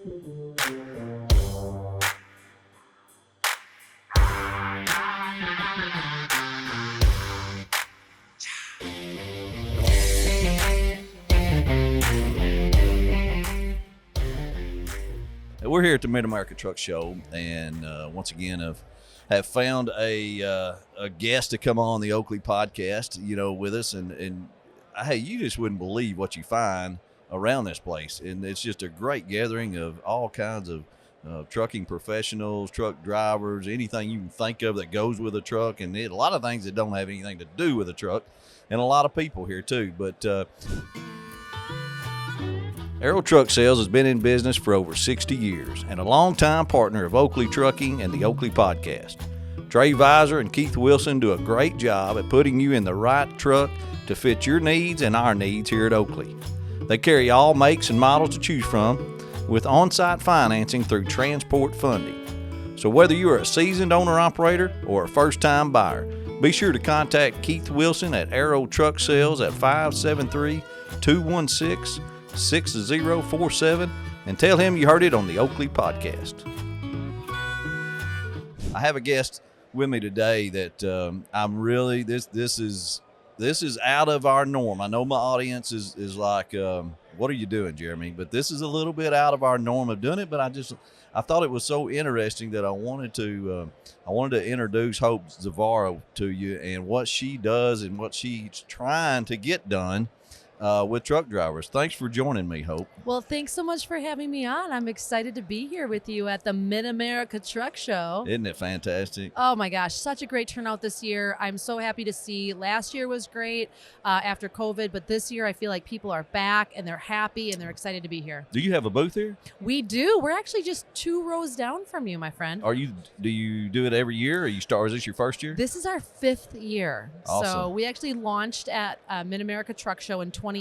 We're here at the Mid-America Truck Show, and once again have found a guest to come on the Oakley Podcast, with us, and hey, you just wouldn't believe what you find around this place, and it's just a great gathering of all kinds of trucking professionals, truck drivers, anything you can think of that goes with a truck, and a lot of things that don't have anything to do with a truck, and a lot of people here too, but Arrow Truck Sales has been in business for over 60 years and a longtime partner of Oakley Trucking and the Oakley Podcast. Trey Visor and Keith Wilson do a great job at putting you in the right truck to fit your needs and our needs here at Oakley. They carry all makes and models to choose from with on-site financing through transport funding. So whether you are a seasoned owner-operator or a first-time buyer, be sure to contact Keith Wilson at Arrow Truck Sales at 573-216-6047 and tell him you heard it on the Oakley Podcast. I have a guest with me today that I'm really this is out of our norm. I know my audience is like, what are you doing, Jeremy? But this is a little bit out of our norm of doing it. But I thought it was so interesting that I wanted to introduce Hope Zvara to you and what she does and what she's trying to get done with truck drivers. Thanks for joining me, Hope. Well, thanks so much for having me on. I'm excited to be here with you at the Mid-America Truck Show. Isn't it fantastic? Oh my gosh, such a great turnout this year. I'm so happy to see. Last year was great after COVID, but this year I feel like people are back and they're happy and they're excited to be here. Do you have a booth here? We do. We're actually just 2 rows down from you, my friend. Do you do it every year, or is this your first year? This is our 5th year. Awesome. So we actually launched at Mid-America Truck Show in 2018.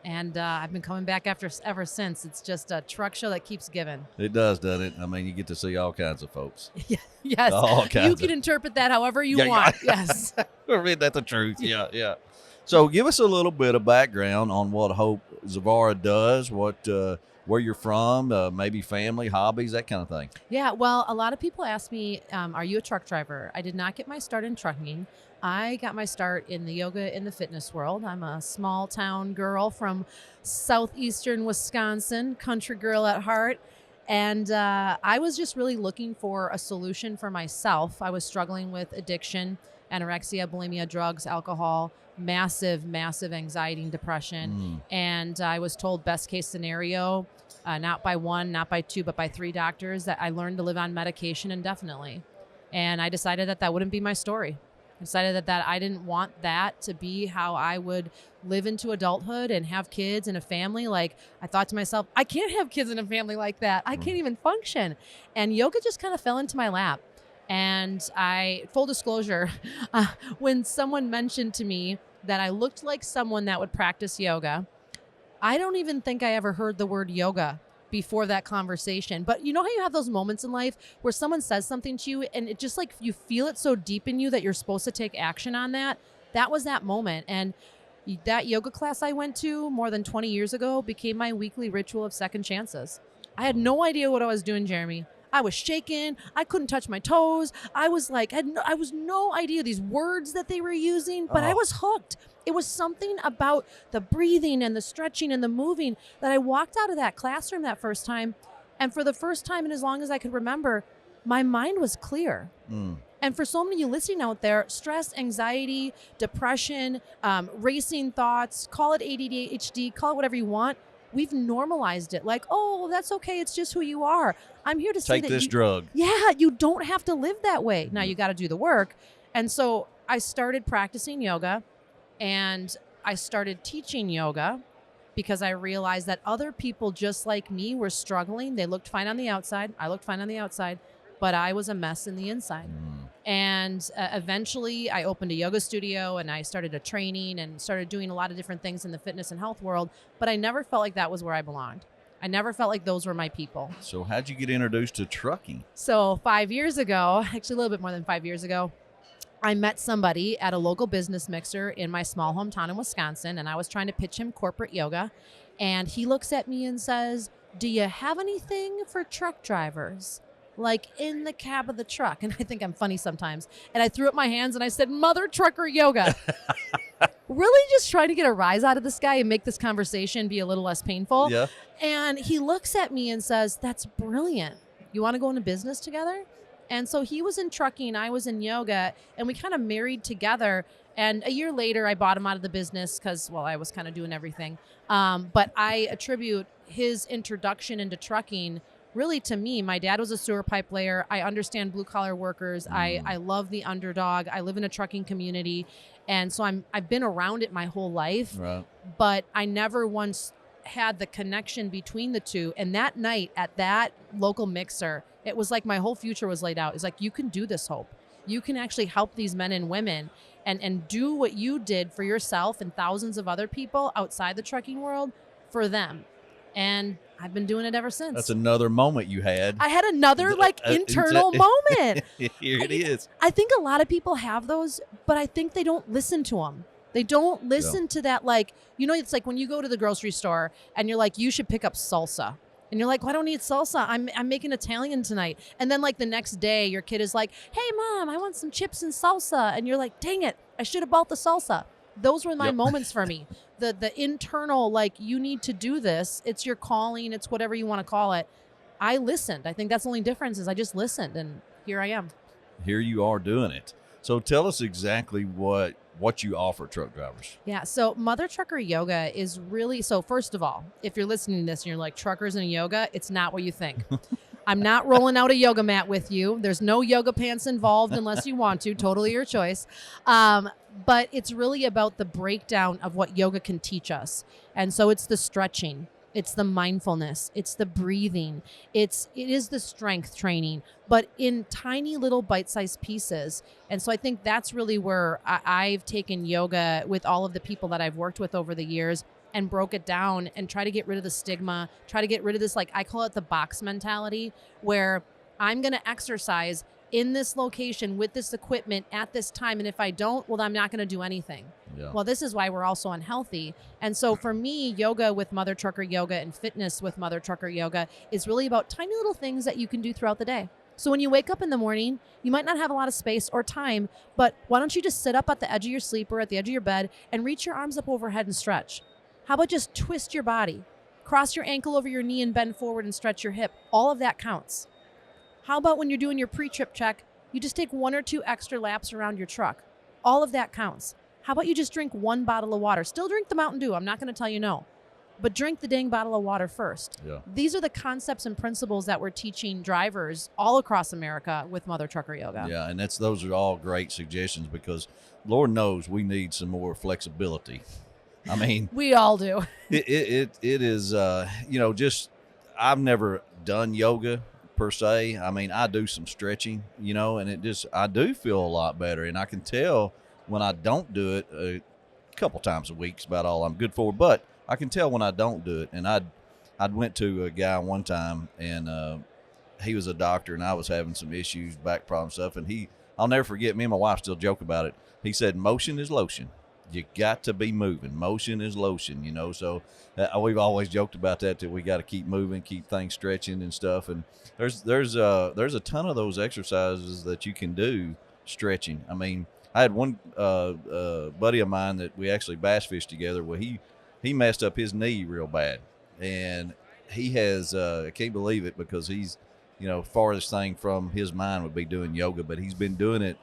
And I've been coming back ever since. It's just a truck show that keeps giving. It does, doesn't it? I mean, you get to see all kinds of folks. Yes. All kinds you can interpret that however you want. Yes. Isn't that the truth? Yeah. So give us a little bit of background on what Hope Zvara does, where you're from, maybe family, hobbies, that kind of thing. Yeah, well, a lot of people ask me, are you a truck driver? I did not get my start in trucking. I got my start in the yoga and the fitness world. I'm a small town girl from southeastern Wisconsin, country girl at heart. And I was just really looking for a solution for myself. I was struggling with addiction, anorexia, bulimia, drugs, alcohol, massive anxiety and depression. And I was told best case scenario, not by 1, not by 2, but by 3 doctors, that I learned to live on medication indefinitely. And I decided that wouldn't be my story. I decided that I didn't want that to be how I would live into adulthood and have kids and a family. Like, I thought to myself, I can't have kids and a family like that. I can't even function. And yoga just kind of fell into my lap. And full disclosure, when someone mentioned to me that I looked like someone that would practice yoga, I don't even think I ever heard the word yoga before that conversation. But you know how you have those moments in life where someone says something to you and it just like you feel it so deep in you that you're supposed to take action on that? That was that moment. And that yoga class I went to more than 20 years ago became my weekly ritual of second chances. I had no idea what I was doing, Jeremy. I was shaking. I couldn't touch my toes. I was like, I was no idea these words that they were using, but I was hooked. It was something about the breathing and the stretching and the moving that I walked out of that classroom that first time. And for the first time in as long as I could remember, my mind was clear. And for so many of you listening out there, stress, anxiety, depression, racing thoughts, call it ADHD, call it whatever you want. We've normalized it like, oh, that's okay. It's just who you are. I'm here to say that take this drug. Yeah, you don't have to live that way. Now you got to do the work. And so I started practicing yoga and I started teaching yoga because I realized that other people just like me were struggling. They looked fine on the outside. I looked fine on the outside, but I was a mess in the inside. And eventually I opened a yoga studio and I started a training and started doing a lot of different things in the fitness and health world, but I never felt like that was where I belonged. I never felt like those were my people. So how'd you get introduced to trucking? So 5 years ago, actually a little bit more than 5 years ago, I met somebody at a local business mixer in my small hometown in Wisconsin, and I was trying to pitch him corporate yoga. And he looks at me and says, do you have anything for truck drivers? Like in the cab of the truck. And I think I'm funny sometimes. And I threw up my hands and I said, Mother Trucker Yoga. Really just trying to get a rise out of this guy and make this conversation be a little less painful. Yeah. And he looks at me and says, that's brilliant. You want to go into business together? And so he was in trucking, I was in yoga, and we kind of married together. And a year later, I bought him out of the business because, well, I was kind of doing everything. But I attribute his introduction into trucking really to me. My dad was a sewer pipe layer. I understand blue collar workers. I love the underdog. I live in a trucking community. And so I've been around it my whole life. Right. But I never once had the connection between the two. And that night at that local mixer, it was like my whole future was laid out. It's like, you can do this, Hope. You can actually help these men and women and do what you did for yourself and thousands of other people outside the trucking world for them. And I've been doing it ever since. That's another moment you had. I had another internal moment. Here it is. I think a lot of people have those, but I think they don't listen to them. They don't listen to that. Like, it's like when you go to the grocery store and you're like, you should pick up salsa. And you're like, well, I don't need salsa. I'm making Italian tonight. And then like the next day, your kid is like, hey, Mom, I want some chips and salsa. And you're like, dang it, I should have bought the salsa. Those were my moments for me. The internal, like, you need to do this. It's your calling. It's whatever you want to call it. I listened. I think that's the only difference is I just listened. And here I am. Here you are doing it. So tell us exactly what you offer truck drivers. Yeah, so Mother Trucker Yoga is really, so first of all, if you're listening to this and you're like, truckers and yoga, it's not what you think. I'm not rolling out a yoga mat with you. There's no yoga pants involved unless you want to. Totally your choice. But it's really about the breakdown of what yoga can teach us. And so it's the stretching. It's the mindfulness. It's the breathing. It is the strength training, but in tiny little bite-sized pieces. And so I think that's really where I've taken yoga with all of the people that I've worked with over the years and broke it down and try to get rid of the stigma, try to get rid of this, like I call it the box mentality, where I'm going to exercise in this location with this equipment at this time. And if I don't, well, I'm not going to do anything. Yeah. Well, this is why we're all so unhealthy. And so for me, yoga with Mother Trucker Yoga and fitness with Mother Trucker Yoga is really about tiny little things that you can do throughout the day. So when you wake up in the morning, you might not have a lot of space or time, but why don't you just sit up at the edge of your sleeper, at the edge of your bed, and reach your arms up overhead and stretch? How about just twist your body? Cross your ankle over your knee and bend forward and stretch your hip. All of that counts. How about when you're doing your pre-trip check, you just take 1 or 2 extra laps around your truck? All of that counts. How about you just drink 1 bottle of water? Still drink the Mountain Dew. I'm not going to tell you no. But drink the dang bottle of water first. Yeah. These are the concepts and principles that we're teaching drivers all across America with Mother Trucker Yoga. Yeah, and those are all great suggestions because Lord knows we need some more flexibility. I mean, we all do. It is, just I've never done yoga per se. I mean, I do some stretching, and I do feel a lot better. And I can tell when I don't do it a couple times a week is about all I'm good for. But I can tell when I don't do it. And I'd went to a guy one time, and he was a doctor, and I was having some issues, back problem stuff. And I'll never forget, me and my wife still joke about it. He said, motion is lotion. You got to be moving. Motion is lotion, So we've always joked about that we got to keep moving, keep things stretching and stuff. And there's a ton of those exercises that you can do stretching. I mean, I had one buddy of mine that we actually bass fished together. Well, he messed up his knee real bad, and he has I can't believe it because he's farthest thing from his mind would be doing yoga, but he's been doing it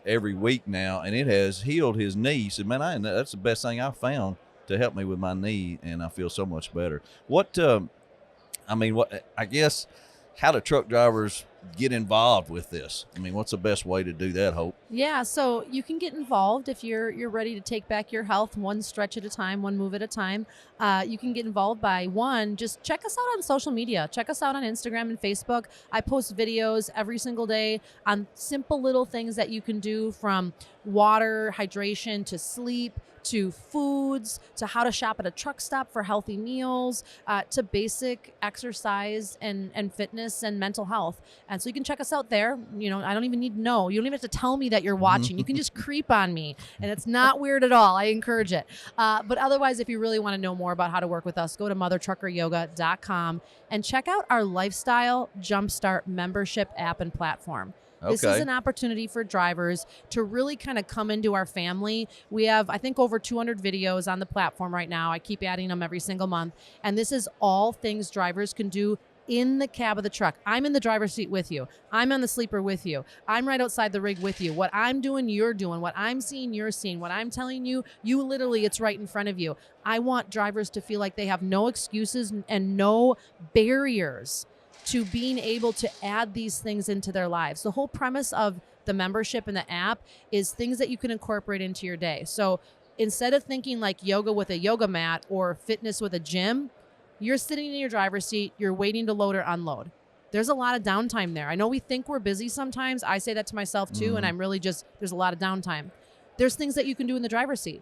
every week now, and it has healed his knee. He said, man, that's the best thing I've found to help me with my knee, and I feel so much better. I guess, how do truck drivers get involved with this? I mean, what's the best way to do that, Hope? Yeah, so you can get involved if you're ready to take back your health one stretch at a time, one move at a time. You can get involved by just check us out on social media. Check us out on Instagram and Facebook. I post videos every single day on simple little things that you can do, from water, hydration, to sleep, to foods, to how to shop at a truck stop for healthy meals, to basic exercise and fitness and mental health. And so you can check us out there. You know, I don't even need to know. You don't even have to tell me that you're watching. You can just creep on me, and it's not weird at all. I encourage it. But otherwise, if you really want to know more about how to work with us, go to mothertruckeryoga.com and check out our Lifestyle Jumpstart membership app and platform. This is an opportunity for drivers to really kind of come into our family. We have, I think, over 200 videos on the platform right now. I keep adding them every single month. And this is all things drivers can do in the cab of the truck. I'm in the driver's seat with you. I'm on the sleeper with you. I'm right outside the rig with you. What I'm doing, you're doing. What I'm seeing, you're seeing. What I'm telling you, you literally, it's right in front of you. I want drivers to feel like they have no excuses and no barriers to being able to add these things into their lives. The whole premise of the membership and the app is things that you can incorporate into your day. So instead of thinking like yoga with a yoga mat or fitness with a gym, you're sitting in your driver's seat, you're waiting to load or unload. There's a lot of downtime there. I know we think we're busy sometimes. I say that to myself too, and I'm really just, there's a lot of downtime. There's things that you can do in the driver's seat.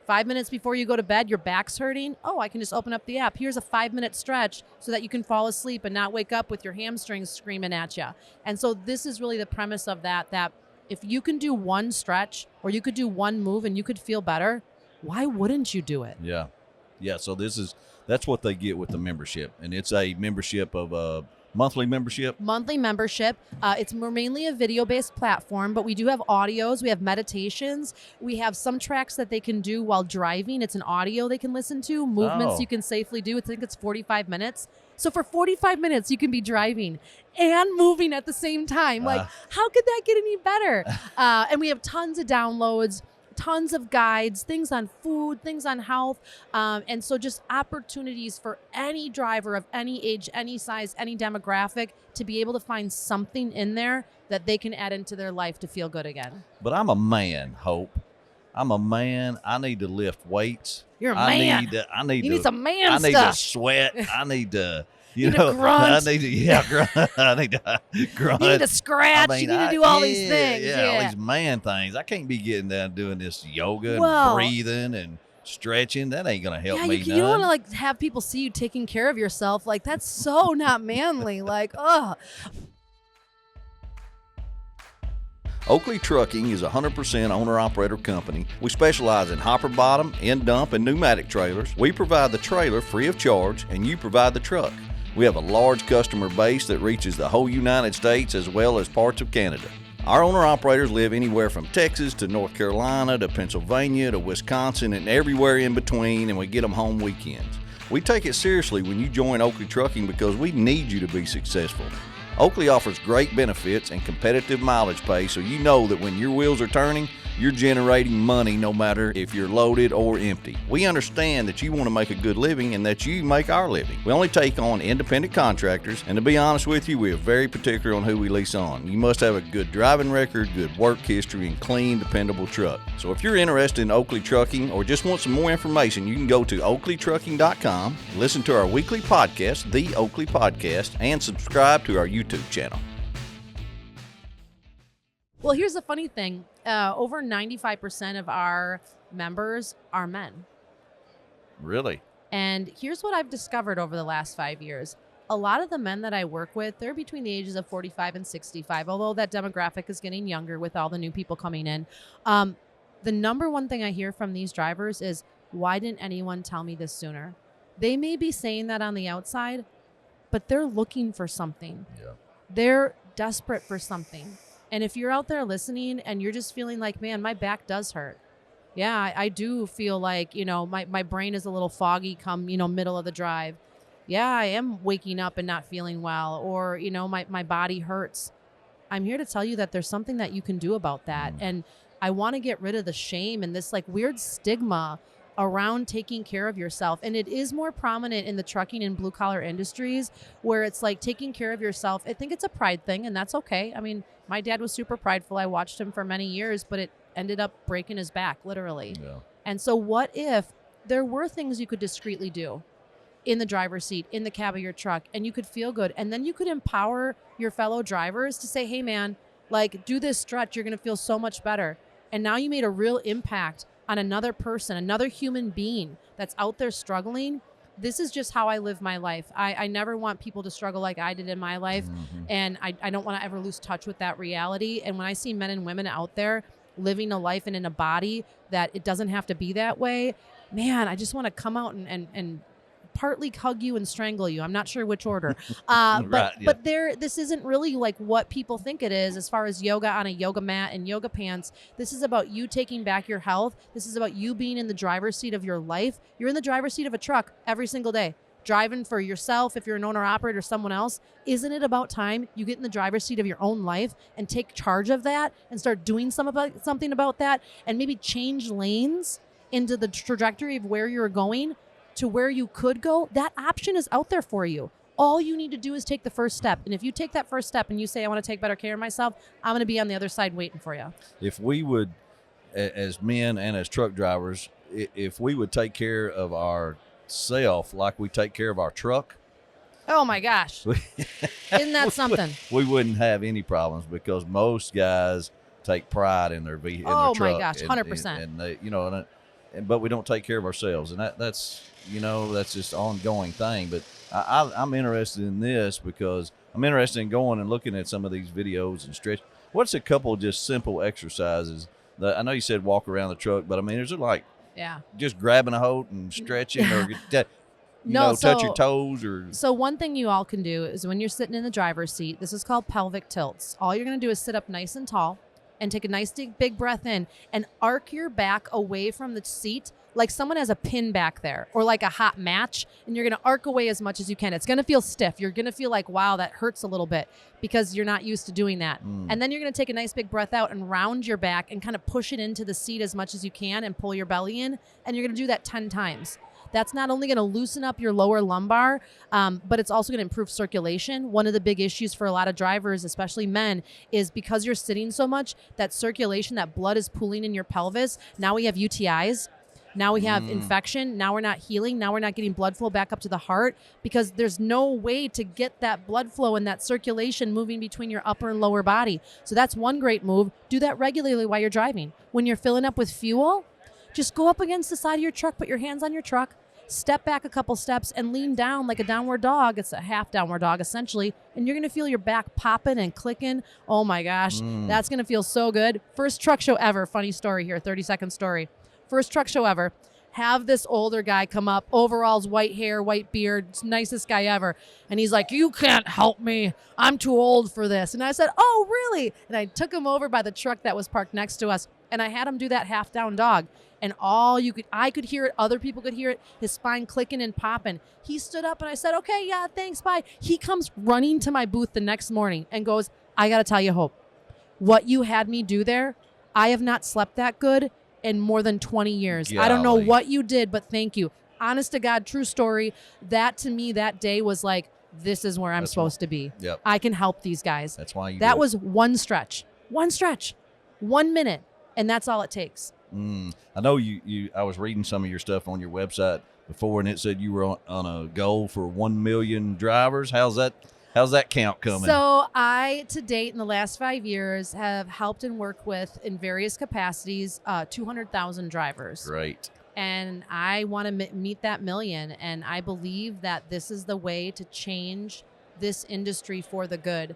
5 minutes before you go to bed, your back's hurting. Oh, I can just open up the app. Here's a 5-minute stretch so that you can fall asleep and not wake up with your hamstrings screaming at you. And so this is really the premise of that if you can do one stretch or you could do one move and you could feel better, why wouldn't you do it? Yeah. Yeah. So that's what they get with the membership. And it's a membership of monthly membership? Monthly membership. It's mainly a video-based platform, but we do have audios. We have meditations. We have some tracks that they can do while driving. It's an audio they can listen to, movements you can safely do. I think it's 45 minutes. So for 45 minutes, you can be driving and moving at the same time. Like, how could that get any better? And we have tons of downloads, tons of guides, things on food, things on health. And so just opportunities for any driver of any age, any size, any demographic to be able to find something in there that they can add into their life to feel good again. But I'm a man, Hope. I'm a man. I need to lift weights. You're a man. I need some man I stuff. need to sweat. I need to, you know, grunt. I need to, grunt. I need to grunt. You need to scratch. You need to do all these things. Yeah, all these man things. I can't be getting down doing this yoga and breathing and stretching. That ain't going to help me none. You don't want to like have people see you taking care of yourself. Like, that's so not manly. Like, ugh. Oakley Trucking is a 100% owner-operator company. We specialize in hopper bottom, end dump, and pneumatic trailers. We provide the trailer free of charge, and you provide the truck. We have a large customer base that reaches the whole United States as well as parts of Canada. Our owner-operators live anywhere from Texas to North Carolina to Pennsylvania to Wisconsin and everywhere in between, and we get them home weekends. We take it seriously when you join Oakley Trucking because we need you to be successful. Oakley offers great benefits and competitive mileage pay, so you know that when your wheels are turning, you're generating money no matter if you're loaded or empty. We understand that you want to make a good living and that you make our living. We only take on independent contractors, and to be honest with you, we are very particular on who we lease on. You must have a good driving record, good work history, and clean, dependable truck. So if you're interested in Oakley Trucking or just want some more information, you can go to oakleytrucking.com, listen to our weekly podcast, The Oakley Podcast, and subscribe to our YouTube channel. Well, here's the funny thing. Over 95% of our members are men. Really? And here's what I've discovered over the last 5 years. A lot of the men that I work with, they're between the ages of 45 and 65, although that demographic is getting younger with all the new people coming in. The number one thing I hear from these drivers is, why didn't anyone tell me this sooner? They may be saying that on the outside, but they're looking for something. Yeah. They're desperate for something. And if you're out there listening and you're just feeling like, man, my back does hurt. Yeah, I do feel like, you know, my brain is a little foggy come, you know, middle of the drive. Yeah, I am waking up and not feeling well, or, you know, my body hurts. I'm here to tell you that there's something that you can do about that. And I want to get rid of the shame and this like weird stigma around taking care of yourself. And it is more prominent in the trucking and blue collar industries where it's like taking care of yourself. I think it's a pride thing, and that's okay. I mean, my dad was super prideful. I watched him for many years, but it ended up breaking his back, literally. Yeah. And so what if there were things you could discreetly do in the driver's seat, in the cab of your truck, and you could feel good, and then you could empower your fellow drivers to say, hey man, like, do this stretch, you're going to feel so much better. And now you made a real impact on another person, another human being that's out there struggling. This is just how I live my life. I never want people to struggle like I did in my life. And I don't want to ever lose touch with that reality. And when I see men and women out there living a life and in a body that it doesn't have to be that way, man, I just want to come out and partly hug you and strangle you. I'm not sure which order. But this isn't really like what people think it is as far as yoga on a yoga mat and yoga pants. This is about you taking back your health. This is about you being in the driver's seat of your life. You're in the driver's seat of a truck every single day, driving for yourself. If you're an owner operator or someone else, isn't it about time you get in the driver's seat of your own life and take charge of that and start doing something about that, and maybe change lanes into the trajectory of where you're going to where you could go? That option is out there for you. All you need to do is take the first step. And if you take that first step and you say, I want to take better care of myself, I'm going to be on the other side waiting for you. If we would, as men and as truck drivers, if we would take care of ourself like we take care of our truck. Oh my gosh. Isn't that something? We wouldn't have any problems, because most guys take pride in their vehicle. Oh my gosh, 100%. And they, but we don't take care of ourselves, and that's just an ongoing thing. But I'm interested in this because I'm interested in going and looking at some of these videos and stretch. What's a couple just simple exercises that, I know you said walk around the truck, but I mean, is it like just grabbing a hold and stretching or touch your toes? Or So one thing you all can do is when you're sitting in the driver's seat, this is called pelvic tilts. All you're going to do is sit up nice and tall and take a nice big breath in and arc your back away from the seat like someone has a pin back there or like a hot match, and you're going to arc away as much as you can. It's going to feel stiff. You're going to feel like, wow, that hurts a little bit because you're not used to doing that. And then you're going to take a nice big breath out and round your back and kind of push it into the seat as much as you can and pull your belly in. And you're going to do that 10 times. That's not only going to loosen up your lower lumbar, but it's also going to improve circulation. One of the big issues for a lot of drivers, especially men, is because you're sitting so much, that circulation, that blood is pooling in your pelvis. Now we have UTIs. Now we have infection. Now we're not healing. Now we're not getting blood flow back up to the heart because there's no way to get that blood flow and that circulation moving between your upper and lower body. So that's one great move. Do that regularly while you're driving. When you're filling up with fuel, just go up against the side of your truck, put your hands on your truck, step back a couple steps and lean down like a downward dog. It's a half downward dog essentially. And you're going to feel your back popping and clicking. Oh my gosh, that's going to feel so good. First truck show ever. Funny story here, 30-second story. First truck show ever. Have this older guy come up, overalls, white hair, white beard, nicest guy ever. And he's like, you can't help me. I'm too old for this. And I said, oh, really? And I took him over by the truck that was parked next to us. And I had him do that half down dog. And I could hear it. Other people could hear it. His spine clicking and popping. He stood up and I said, okay, yeah, thanks, bye. He comes running to my booth the next morning and goes, I got to tell you, Hope, what you had me do there, I have not slept that good in more than 20 years. Golly. I don't know what you did, but thank you. Honest to God, true story. That to me that day was like, this is where I'm supposed to be. Yep. I can help these guys. That's why that was one stretch, 1 minute. And that's all it takes. I know I was reading some of your stuff on your website before, and it said you were on a goal for 1 million drivers. How's that count coming? So I, to date, in the last 5 years, have helped and worked with, in various capacities, 200,000 drivers. Great. And I want to meet that million. And I believe that this is the way to change this industry for the good.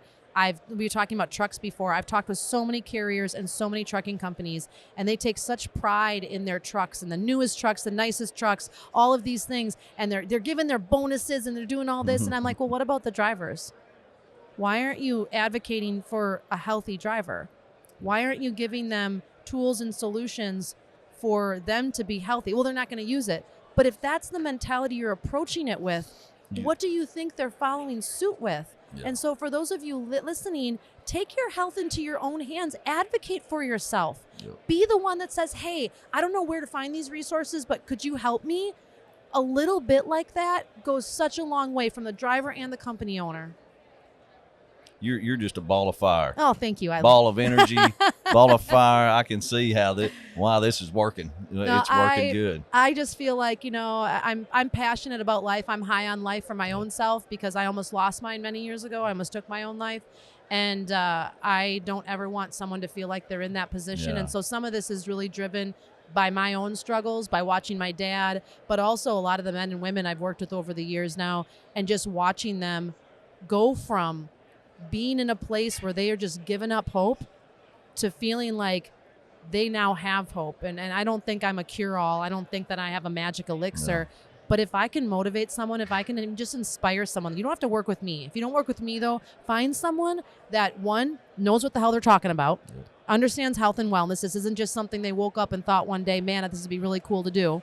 We were talking about trucks before. I've talked with so many carriers and so many trucking companies, and they take such pride in their trucks and the newest trucks, the nicest trucks, all of these things. And they're giving their bonuses and they're doing all this. And I'm like, well, what about the drivers? Why aren't you advocating for a healthy driver? Why aren't you giving them tools and solutions for them to be healthy? Well, they're not going to use it. But if that's the mentality you're approaching it with, what do you think they're following suit with? Yeah. And so for those of you listening, take your health into your own hands. Advocate for yourself. Yeah. Be the one that says, hey, I don't know where to find these resources, but could you help me? A little bit like that goes such a long way from the driver and the company owner. You're just a ball of fire. Oh, thank you. Ball of energy, ball of fire. I can see why this is working. It's working good. I just feel like, I'm passionate about life. I'm high on life for my own self because I almost lost mine many years ago. I almost took my own life. And I don't ever want someone to feel like they're in that position. Yeah. And so some of this is really driven by my own struggles, by watching my dad, but also a lot of the men and women I've worked with over the years now, and just watching them go from being in a place where they are just giving up hope to feeling like they now have hope. And I don't think I'm a cure-all. I don't think that I have a magic elixir. No. But if I can motivate someone, if I can just inspire someone, you don't have to work with me. If you don't work with me, though, find someone that, one, knows what the hell they're talking about, understands health and wellness. This isn't just something they woke up and thought one day, man, this would be really cool to do.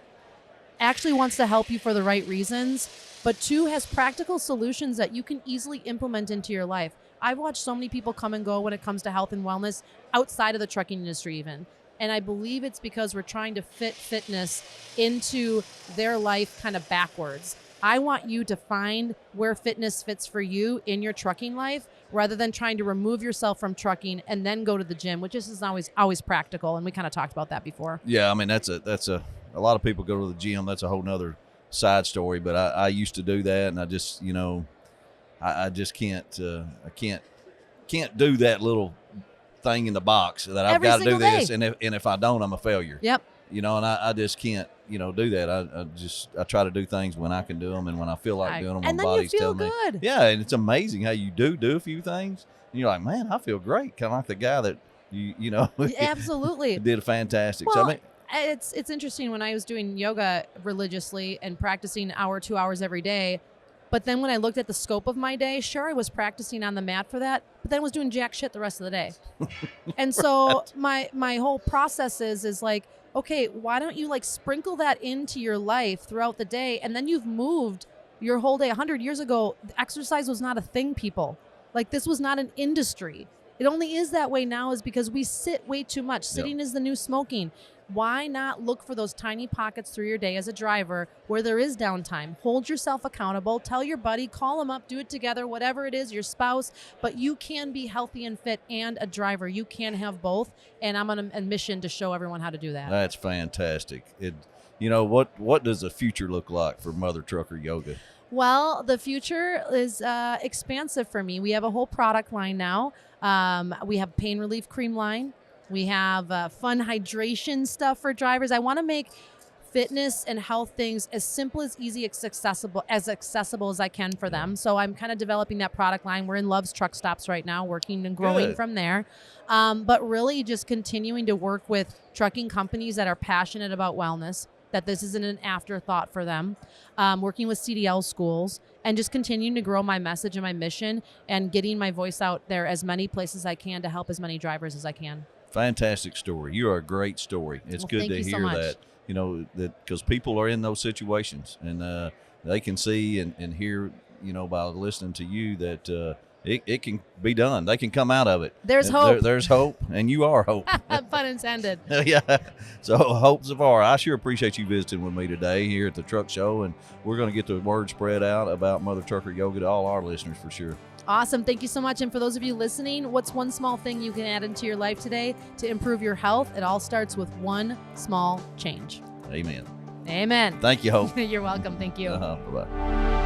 Actually wants to help you for the right reasons. But two, has practical solutions that you can easily implement into your life. I've watched so many people come and go when it comes to health and wellness outside of the trucking industry even. And I believe it's because we're trying to fit fitness into their life kind of backwards. I want you to find where fitness fits for you in your trucking life rather than trying to remove yourself from trucking and then go to the gym, which isn't always practical. And we kind of talked about that before. Yeah, I mean, that's a lot of people go to the gym. That's a whole nother side story. But I used to do that, and I just, I just can't do that little thing in the box that I've got to do this, and if I don't, I'm a failure. Yep. And I just can't, do that. I try to do things when I can do them and when I feel like doing them. And then you feel good. Yeah, and it's amazing how you do a few things, and you're like, man, I feel great. Kind of like the guy that absolutely did a fantastic. Well, so, I mean, it's interesting when I was doing yoga religiously and practicing 2 hours every day. But then when I looked at the scope of my day, sure, I was practicing on the mat for that, but then I was doing jack shit the rest of the day. And so my whole process is like, okay, why don't you sprinkle that into your life throughout the day? And then you've moved your whole day. 100 years ago, exercise was not a thing, people. This was not an industry. It only is that way now is because we sit way too much. Sitting is the new smoking. Why not look for those tiny pockets through your day as a driver where there is downtime? Hold yourself accountable. Tell your buddy, call him up, do it together, whatever it is, your spouse. But you can be healthy and fit and a driver. You can have both. And I'm on a mission to show everyone how to do that. That's fantastic. What does the future look like for Mother Trucker Yoga? Well, the future is expansive for me. We have a whole product line now. We have pain relief cream line. We have fun hydration stuff for drivers. I want to make fitness and health things as simple, as easy, as accessible as I can for them. So I'm kind of developing that product line. We're in Love's Truck Stops right now, working and growing from there. But really just continuing to work with trucking companies that are passionate about wellness, that this isn't an afterthought for them, working with CDL schools, and just continuing to grow my message and my mission and getting my voice out there as many places as I can to help as many drivers as I can. By story. You are a great story. It's good to hear that, that because people are in those situations and they can see and hear, by listening to you that it can be done. They can come out of it. There's hope. There's hope, and you are hope. Pun intended. Yeah. So, Hope Zvara, I sure appreciate you visiting with me today here at the Truck Show, and we're going to get the word spread out about Mother Trucker Yoga to all our listeners for sure. Awesome. Thank you so much. And for those of you listening, what's one small thing you can add into your life today to improve your health? It all starts with one small change. Amen. Amen. Thank you, Hope. You're welcome. Thank you. Bye-bye.